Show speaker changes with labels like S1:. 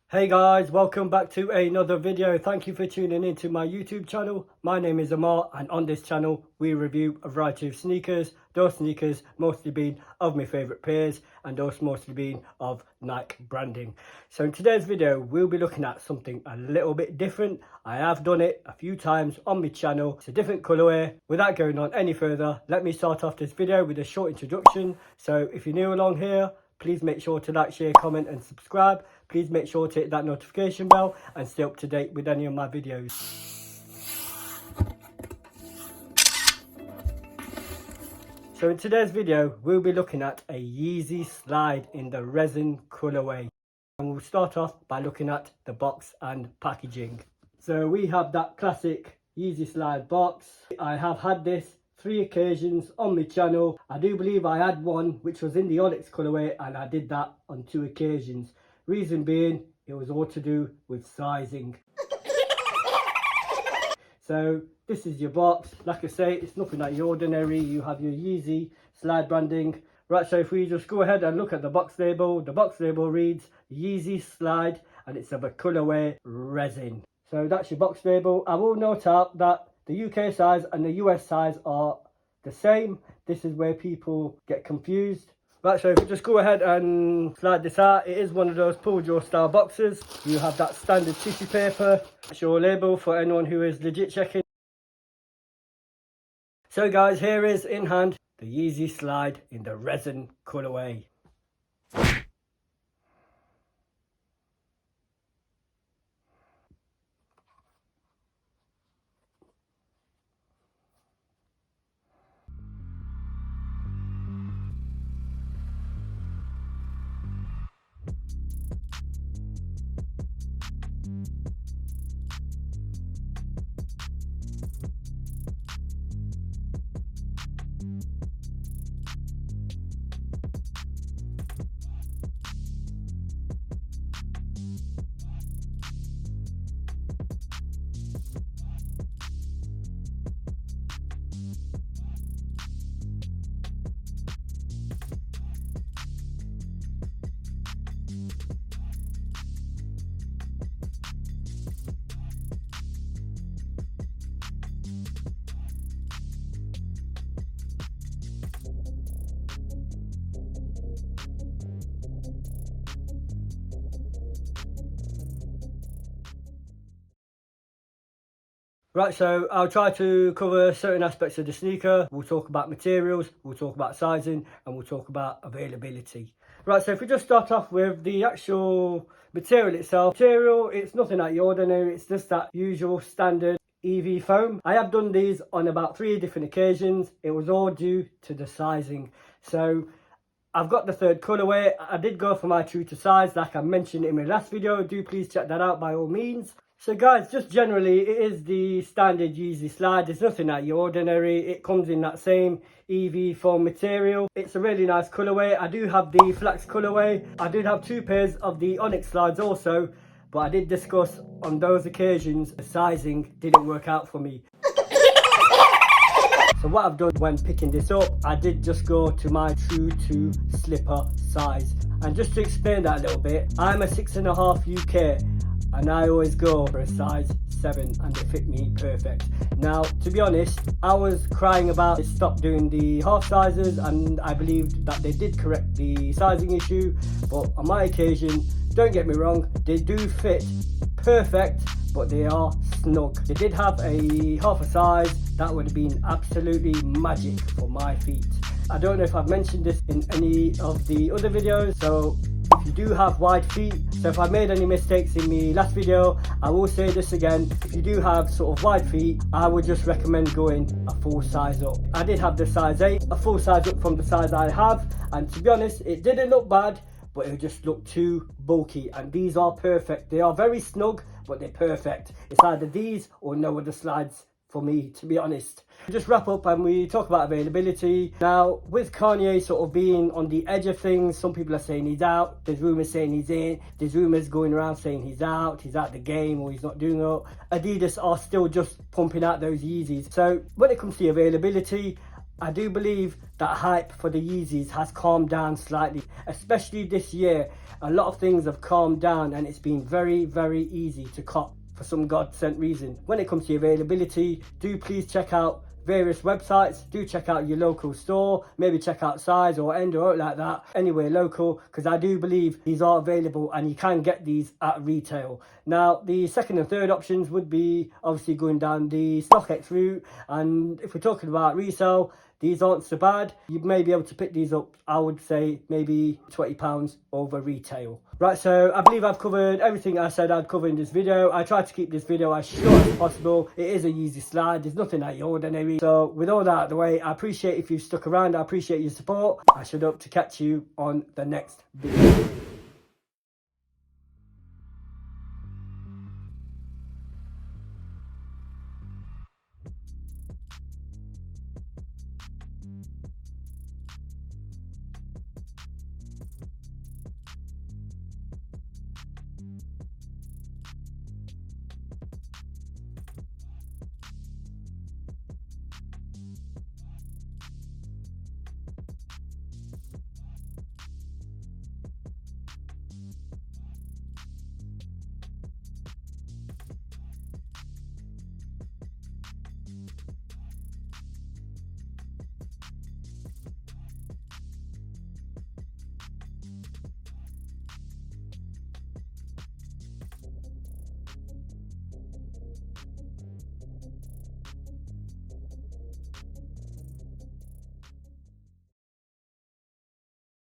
S1: Hey guys, welcome back to another video. Thank you for tuning into my YouTube channel. My name is Amar, and on this channel we review a variety of sneakers. Those sneakers mostly being of my favourite pairs, and those mostly being of Nike branding. So in today's video we'll be looking at something a little bit different. I have done it a few times on my channel. It's a different colourway. Without going on any further, let me start off this video with a short introduction. So if you're new along here, please make sure to like, share, comment and subscribe. Please make sure to hit that notification bell and stay up to date with any of my videos. So in today's video, we'll be looking at a Yeezy slide in the resin colourway. And we'll start off by looking at the box and packaging. So we have that classic Yeezy slide box. I have had this 3 occasions on my channel. I do believe I had one which was in the Onyx colourway, and I did that on 2 occasions. Reason being, it was all to do with sizing. So this is your box. Like I say, it's nothing out of the ordinary. You have your Yeezy slide branding. Right, so if we just go ahead and look at the box label, the box label reads Yeezy slide, and it's of a colourway resin. So that's your box label. I will note out that the UK size and the US size are the same. This is where people get confused. Right, so if we just go ahead and slide this out, it is one of those pull drawer style boxes. You have that standard tissue paper. That's your label for anyone who is legit checking. So guys, here is in hand the Yeezy slide in the resin colourway. Right, so I'll try to cover certain aspects of the sneaker. We'll talk about materials, we'll talk about sizing, and we'll talk about availability. Right, so if we just start off with the actual material itself. Material, it's nothing out of the ordinary. It's just that usual standard EV foam. I have done these on about 3 different occasions. It was all due to the sizing. So I've got the 3rd colourway. I did go for my true to size like I mentioned in my last video. Do please check that out by all means. So guys, just generally, it is the standard Yeezy slide. There's nothing out of the ordinary. It comes in that same EV foam material. It's a really nice colourway. I do have the flax colourway. I did have 2 pairs of the Onyx slides also, but I did discuss on those occasions the sizing didn't work out for me. So what I've done when picking this up, I did just go to my true to slipper size. And just to explain that a little bit, I'm a 6.5 UK. And I always go for a size 7 and they fit me perfect. Now, to be honest, I was crying about it, stop doing the half sizes, and I believed that they did correct the sizing issue. But on my occasion, don't get me wrong, they do fit perfect, but they are snug. They did have a half a size, that would have been absolutely magic for my feet. I don't know if I've mentioned this in any of the other videos, so if you do have wide feet, so if I made any mistakes in the last video, I will say this again. If you do have sort of wide feet, I would just recommend going a full size up. I did have the size 8, a full size up from the size I have, and to be honest, it didn't look bad, but it just looked too bulky, and these are perfect. They are very snug, but they're perfect. It's either these or no other slides for me, to be honest. Just wrap up and we talk about availability. Now, with Kanye sort of being on the edge of things, some people are saying he's out, there's rumours saying he's in, there's rumours going around saying he's out the game, or he's not doing it. Adidas are still just pumping out those Yeezys. So when it comes to availability, I do believe that hype for the Yeezys has calmed down slightly, especially this year. A lot of things have calmed down and it's been very, very easy to cop for some God-sent reason. When it comes to availability, do please check out various websites. Do check out your local store, maybe check out Size or End or like that, anywhere local, because I do believe these are available and you can get these at retail. Now the second and third options would be obviously going down the StockX route, and if we're talking about resale, these aren't so bad. You may be able to pick these up, I would say maybe £20 over retail. Right, so I believe I've covered everything I said I'd cover in this video. I tried to keep this video as short as possible. It is a Yeezy slide, there's nothing out of the ordinary. So with all that out of the way, I appreciate if you've stuck around, I appreciate your support. I should hope to catch you on the next video.